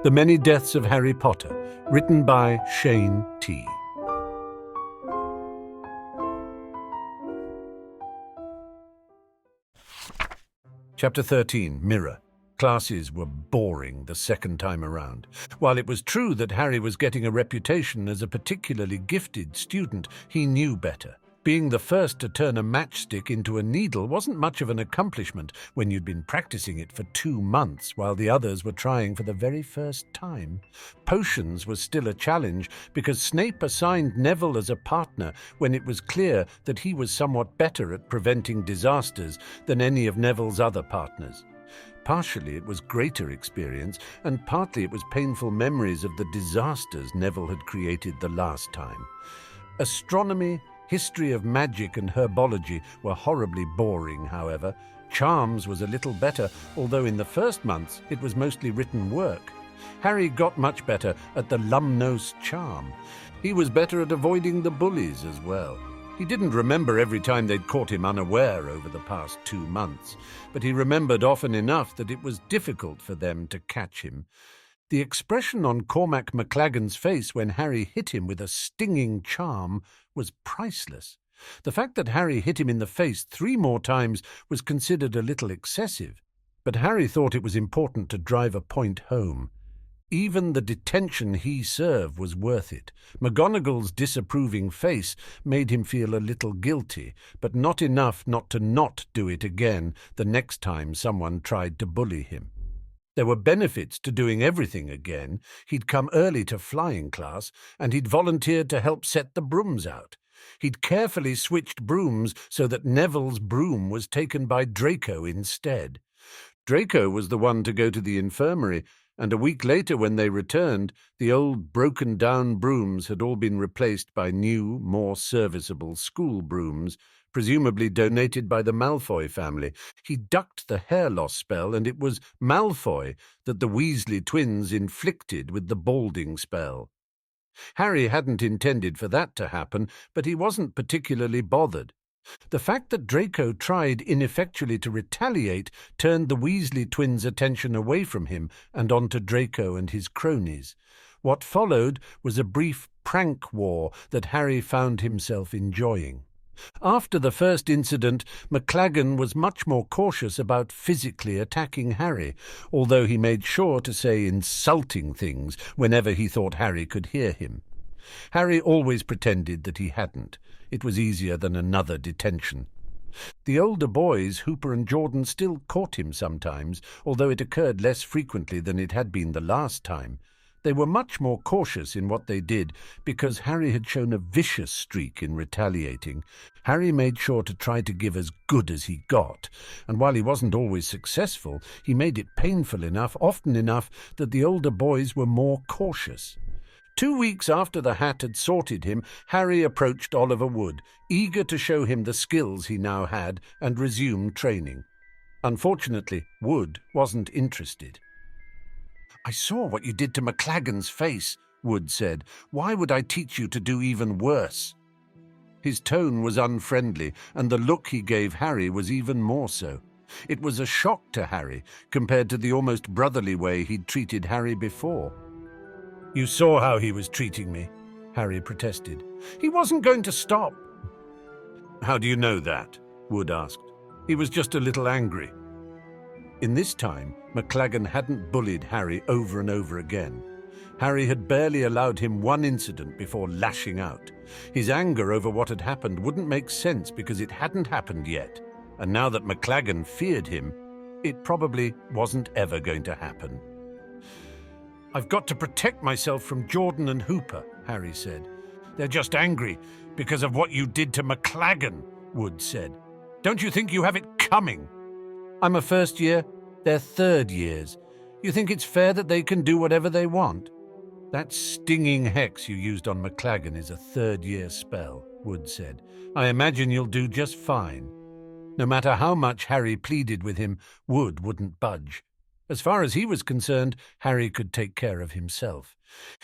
The Many Deaths of Harry Potter, written by ShayneT. Chapter 13, Mirror. Classes were boring the second time around. While it was true that Harry was getting a reputation as a particularly gifted student, he knew better. Being the first to turn a matchstick into a needle wasn't much of an accomplishment when you'd been practicing it for 2 months while the others were trying for the very first time. Potions was still a challenge because Snape assigned Neville as a partner when it was clear that he was somewhat better at preventing disasters than any of Neville's other partners. Partially it was greater experience, and partly it was painful memories of the disasters Neville had created the last time. Astronomy, history of magic and herbology were horribly boring, however. Charms was a little better, although in the first months it was mostly written work. Harry got much better at the Lumnos charm. He was better at avoiding the bullies as well. He didn't remember every time they'd caught him unaware over the past 2 months, but he remembered often enough that it was difficult for them to catch him. The expression on Cormac McLaggen's face when Harry hit him with a stinging charm was priceless. The fact that Harry hit him in the face 3 more times was considered a little excessive, but Harry thought it was important to drive a point home. Even the detention he served was worth it. McGonagall's disapproving face made him feel a little guilty, but not enough not to not do it again the next time someone tried to bully him. There were benefits to doing everything again. He'd come early to flying class, and he'd volunteered to help set the brooms out. He'd carefully switched brooms so that Neville's broom was taken by Draco instead. Draco was the one to go to the infirmary, and a week later when they returned, the old broken-down brooms had all been replaced by new, more serviceable school brooms, presumably donated by the Malfoy family. He ducked the hair loss spell, and it was Malfoy that the Weasley twins inflicted with the balding spell. Harry hadn't intended for that to happen, but he wasn't particularly bothered. The fact that Draco tried ineffectually to retaliate turned the Weasley twins' attention away from him and onto Draco and his cronies. What followed was a brief prank war that Harry found himself enjoying. After the first incident, McLaggen was much more cautious about physically attacking Harry, although he made sure to say insulting things whenever he thought Harry could hear him. Harry always pretended that he hadn't. It was easier than another detention. The older boys, Hooper and Jordan, still caught him sometimes, although it occurred less frequently than it had been the last time. They were much more cautious in what they did because Harry had shown a vicious streak in retaliating. Harry made sure to try to give as good as he got, and while he wasn't always successful, he made it painful enough, often enough, that the older boys were more cautious. 2 weeks after the Hat had sorted him, Harry approached Oliver Wood, eager to show him the skills he now had and resume training. Unfortunately, Wood wasn't interested. "I saw what you did to McLaggen's face," Wood said. "Why would I teach you to do even worse?" His tone was unfriendly, and the look he gave Harry was even more so. It was a shock to Harry, compared to the almost brotherly way he'd treated Harry before. "You saw how he was treating me," Harry protested. "He wasn't going to stop." "How do you know that?" Wood asked. "He was just a little angry." In this time, McLaggen hadn't bullied Harry over and over again. Harry had barely allowed him one incident before lashing out. His anger over what had happened wouldn't make sense because it hadn't happened yet, and now that McLaggen feared him, it probably wasn't ever going to happen. "I've got to protect myself from Jordan and Hooper," Harry said. "They're just angry because of what you did to McLaggen," Wood said. "Don't you think you have it coming?" "I'm a first year, they're third years. You think it's fair that they can do whatever they want?" "That stinging hex you used on McLaggen is a third-year spell," Wood said. "I imagine you'll do just fine." No matter how much Harry pleaded with him, Wood wouldn't budge. As far as he was concerned, Harry could take care of himself.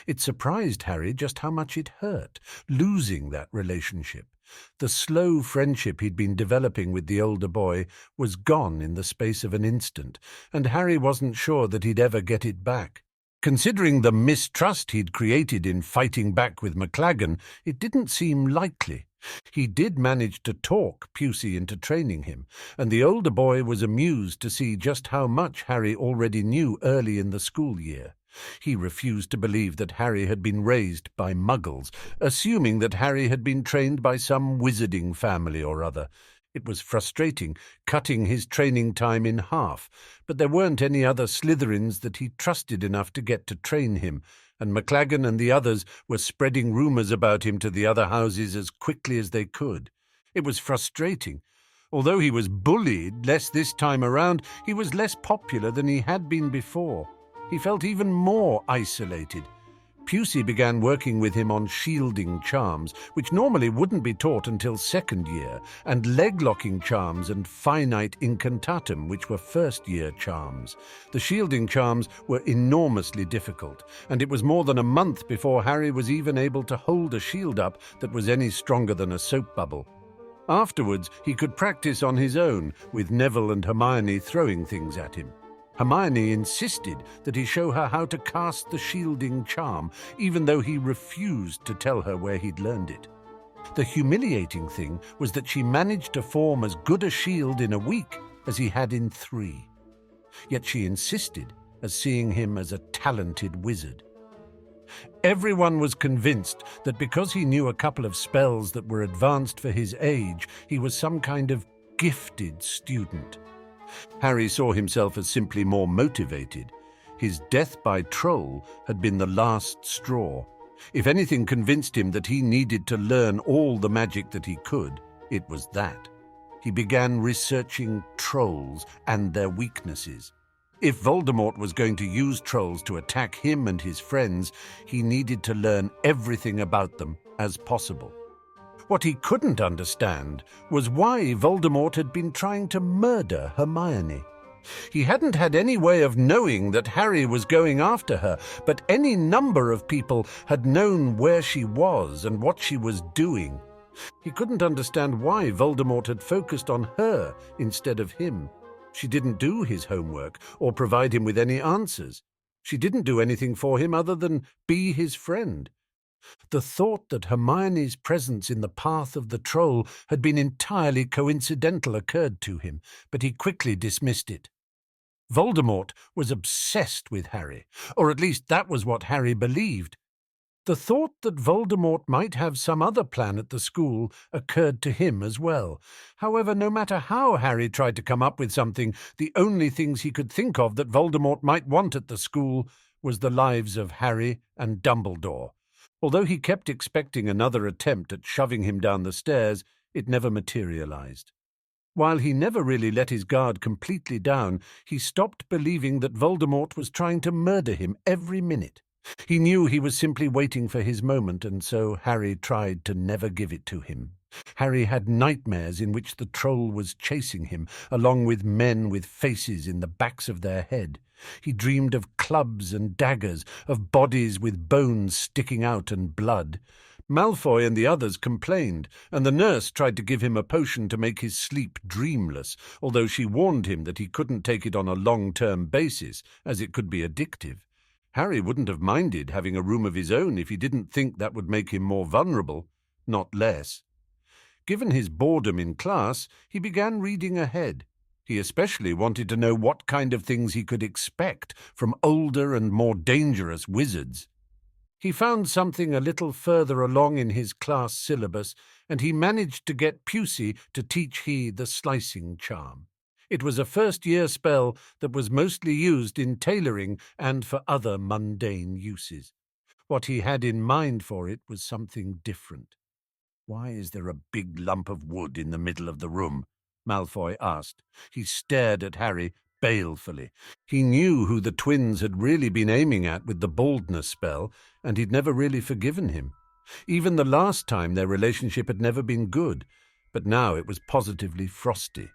It surprised Harry just how much it hurt, losing that relationship. The slow friendship he'd been developing with the older boy was gone in the space of an instant, and Harry wasn't sure that he'd ever get it back. Considering the mistrust he'd created in fighting back with McLaggen, it didn't seem likely. He did manage to talk Pusey into training him, and the older boy was amused to see just how much Harry already knew early in the school year. He refused to believe that Harry had been raised by muggles, assuming that Harry had been trained by some wizarding family or other. It was frustrating, cutting his training time in half, but there weren't any other Slytherins that he trusted enough to get to train him, and McLaggen and the others were spreading rumours about him to the other houses as quickly as they could. It was frustrating. Although he was bullied less this time around, he was less popular than he had been before. He felt even more isolated. Pusey began working with him on shielding charms, which normally wouldn't be taught until second year, and leg-locking charms and finite incantatum, which were first-year charms. The shielding charms were enormously difficult, and it was more than a month before Harry was even able to hold a shield up that was any stronger than a soap bubble. Afterwards, he could practice on his own, with Neville and Hermione throwing things at him. Hermione insisted that he show her how to cast the shielding charm, even though he refused to tell her where he'd learned it. The humiliating thing was that she managed to form as good a shield in a week as he had in 3. Yet she insisted as seeing him as a talented wizard. Everyone was convinced that because he knew a couple of spells that were advanced for his age, he was some kind of gifted student. Harry saw himself as simply more motivated. His death by troll had been the last straw. If anything convinced him that he needed to learn all the magic that he could, it was that. He began researching trolls and their weaknesses. If Voldemort was going to use trolls to attack him and his friends, he needed to learn everything about them as possible. What he couldn't understand was why Voldemort had been trying to murder Hermione. He hadn't had any way of knowing that Harry was going after her, but any number of people had known where she was and what she was doing. He couldn't understand why Voldemort had focused on her instead of him. She didn't do his homework or provide him with any answers. She didn't do anything for him other than be his friend. The thought that Hermione's presence in the path of the troll had been entirely coincidental occurred to him, but he quickly dismissed it. Voldemort was obsessed with Harry, or at least that was what Harry believed. The thought that Voldemort might have some other plan at the school occurred to him as well. However, no matter how Harry tried to come up with something, the only things he could think of that Voldemort might want at the school was the lives of Harry and Dumbledore. Although he kept expecting another attempt at shoving him down the stairs, it never materialized. While he never really let his guard completely down, he stopped believing that Voldemort was trying to murder him every minute. He knew he was simply waiting for his moment, and so Harry tried to never give it to him. Harry had nightmares in which the troll was chasing him, along with men with faces in the backs of their head. He dreamed of clubs and daggers, of bodies with bones sticking out and blood. Malfoy and the others complained, and the nurse tried to give him a potion to make his sleep dreamless, although she warned him that he couldn't take it on a long-term basis, as it could be addictive. Harry wouldn't have minded having a room of his own if he didn't think that would make him more vulnerable, not less. Given his boredom in class, he began reading ahead. He especially wanted to know what kind of things he could expect from older and more dangerous wizards. He found something a little further along in his class syllabus, and he managed to get Pusey to teach he the slicing charm. It was a first-year spell that was mostly used in tailoring and for other mundane uses. What he had in mind for it was something different. "Why is there a big lump of wood in the middle of the room?" Malfoy asked. He stared at Harry balefully. He knew who the twins had really been aiming at with the baldness spell, and he'd never really forgiven him. Even the last time their relationship had never been good, but now it was positively frosty.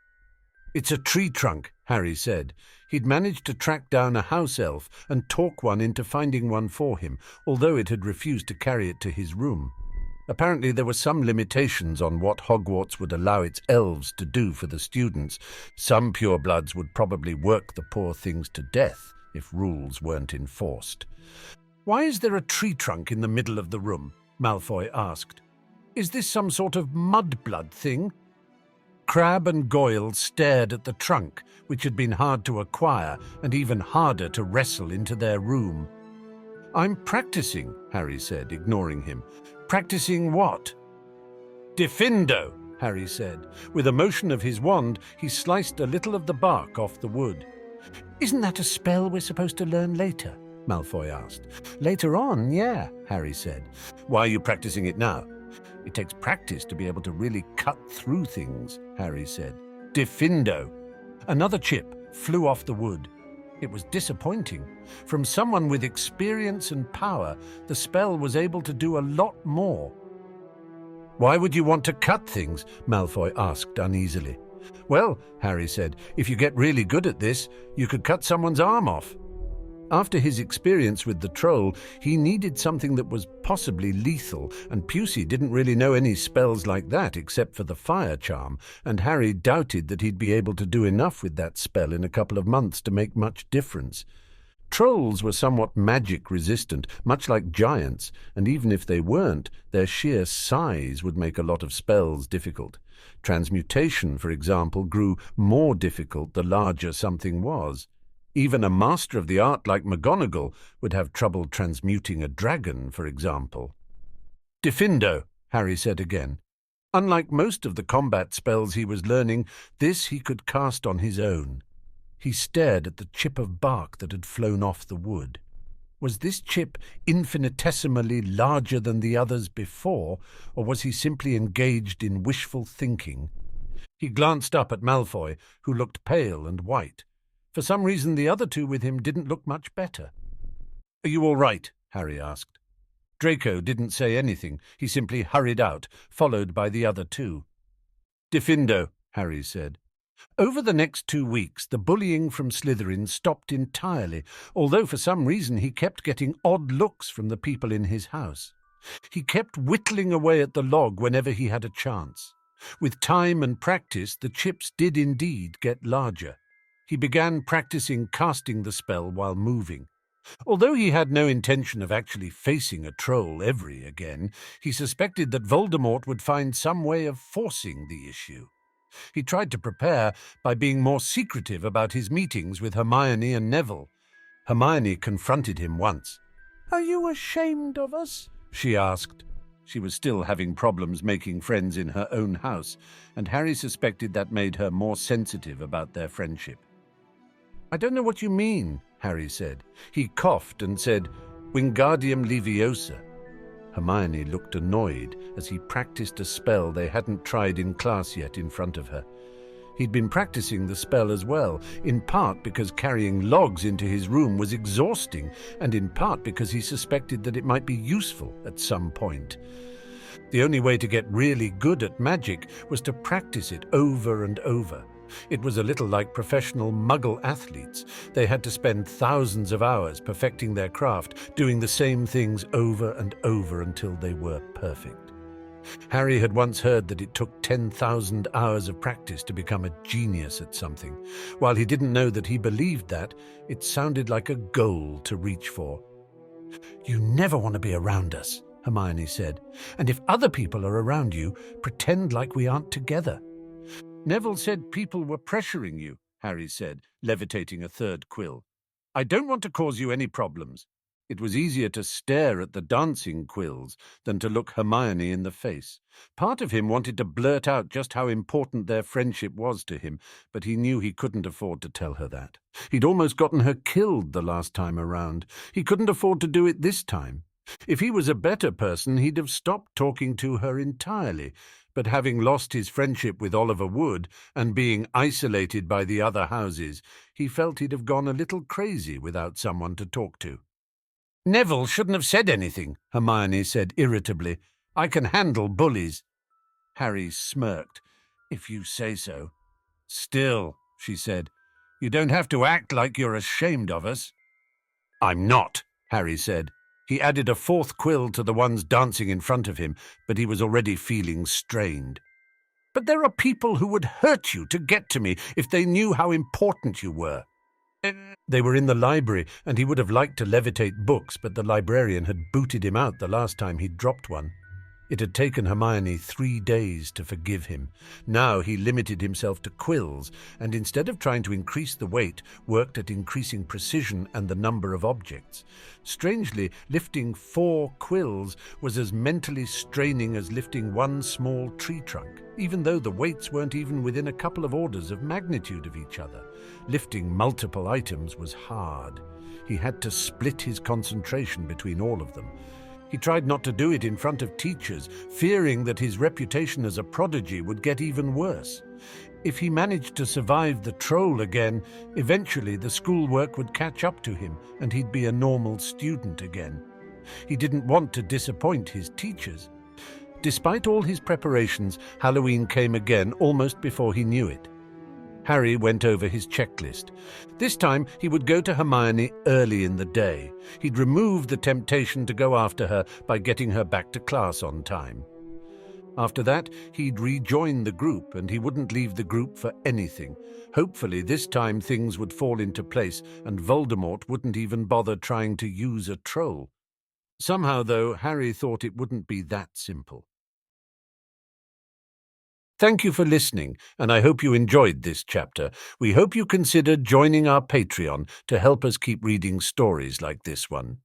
"It's a tree trunk," Harry said. He'd managed to track down a house elf and talk one into finding one for him, although it had refused to carry it to his room. Apparently there were some limitations on what Hogwarts would allow its elves to do for the students. Some purebloods would probably work the poor things to death, if rules weren't enforced. "Why is there a tree trunk in the middle of the room?" Malfoy asked. "Is this some sort of mudblood thing?" Crabbe and Goyle stared at the trunk, which had been hard to acquire and even harder to wrestle into their room. "I'm practicing," Harry said, ignoring him. "Practicing what?" "Diffindo," Harry said. With a motion of his wand, he sliced a little of the bark off the wood. "Isn't that a spell we're supposed to learn later?" Malfoy asked. "Later on, yeah," Harry said. "Why are you practicing it now?" "It takes practice to be able to really cut through things," Harry said. "Diffindo." Another chip flew off the wood. It was disappointing. From someone with experience and power, the spell was able to do a lot more. "Why would you want to cut things?" Malfoy asked uneasily. "Well," Harry said, "if you get really good at this, you could cut someone's arm off." After his experience with the troll, he needed something that was possibly lethal, and Pusey didn't really know any spells like that except for the fire charm, and Harry doubted that he'd be able to do enough with that spell in a couple of months to make much difference. Trolls were somewhat magic-resistant, much like giants, and even if they weren't, their sheer size would make a lot of spells difficult. Transmutation, for example, grew more difficult the larger something was. Even a master of the art like McGonagall would have trouble transmuting a dragon, for example. "Diffindo," Harry said again. Unlike most of the combat spells he was learning, this he could cast on his own. He stared at the chip of bark that had flown off the wood. Was this chip infinitesimally larger than the others before, or was he simply engaged in wishful thinking? He glanced up at Malfoy, who looked pale and white. For some reason the other two with him didn't look much better. "Are you all right?" Harry asked. Draco didn't say anything. He simply hurried out, followed by the other two. "Diffindo," Harry said. Over the next 2 weeks, the bullying from Slytherin stopped entirely, although for some reason he kept getting odd looks from the people in his house. He kept whittling away at the log whenever he had a chance. With time and practice, the chips did indeed get larger. He began practicing casting the spell while moving. Although he had no intention of actually facing a troll ever again, he suspected that Voldemort would find some way of forcing the issue. He tried to prepare by being more secretive about his meetings with Hermione and Neville. Hermione confronted him once. "Are you ashamed of us?" she asked. She was still having problems making friends in her own house, and Harry suspected that made her more sensitive about their friendship. "I don't know what you mean," Harry said. He coughed and said, "Wingardium Leviosa." Hermione looked annoyed as he practiced a spell they hadn't tried in class yet in front of her. He'd been practicing the spell as well, in part because carrying logs into his room was exhausting, and in part because he suspected that it might be useful at some point. The only way to get really good at magic was to practice it over and over. It was a little like professional Muggle athletes. They had to spend thousands of hours perfecting their craft, doing the same things over and over until they were perfect. Harry had once heard that it took 10,000 hours of practice to become a genius at something. While he didn't know that he believed that, it sounded like a goal to reach for. "You never want to be around us," Hermione said. "And if other people are around you, pretend like we aren't together." "Neville said people were pressuring you," Harry said, levitating a third quill. "I don't want to cause you any problems." It was easier to stare at the dancing quills than to look Hermione in the face. Part of him wanted to blurt out just how important their friendship was to him, but he knew he couldn't afford to tell her that. He'd almost gotten her killed the last time around. He couldn't afford to do it this time. If he was a better person, he'd have stopped talking to her entirely, but having lost his friendship with Oliver Wood and being isolated by the other houses, he felt he'd have gone a little crazy without someone to talk to. "Neville shouldn't have said anything," Hermione said irritably. "I can handle bullies." Harry smirked. "If you say so." "Still," she said, "you don't have to act like you're ashamed of us." "I'm not," Harry said. He added a fourth quill to the ones dancing in front of him, but he was already feeling strained. "But there are people who would hurt you to get to me if they knew how important you were." They were in the library, and he would have liked to levitate books, but the librarian had booted him out the last time he'd dropped one. It had taken Hermione 3 days to forgive him. Now he limited himself to quills, and instead of trying to increase the weight, worked at increasing precision and the number of objects. Strangely, lifting 4 quills was as mentally straining as lifting one small tree trunk, even though the weights weren't even within a couple of orders of magnitude of each other. Lifting multiple items was hard. He had to split his concentration between all of them. He tried not to do it in front of teachers, fearing that his reputation as a prodigy would get even worse. If he managed to survive the troll again, eventually the schoolwork would catch up to him and he'd be a normal student again. He didn't want to disappoint his teachers. Despite all his preparations, Halloween came again almost before he knew it. Harry went over his checklist. This time he would go to Hermione early in the day. He'd remove the temptation to go after her by getting her back to class on time. After that, he'd rejoin the group, and he wouldn't leave the group for anything. Hopefully this time things would fall into place, and Voldemort wouldn't even bother trying to use a troll. Somehow, though, Harry thought it wouldn't be that simple. Thank you for listening, and I hope you enjoyed this chapter. We hope you consider joining our Patreon to help us keep reading stories like this one.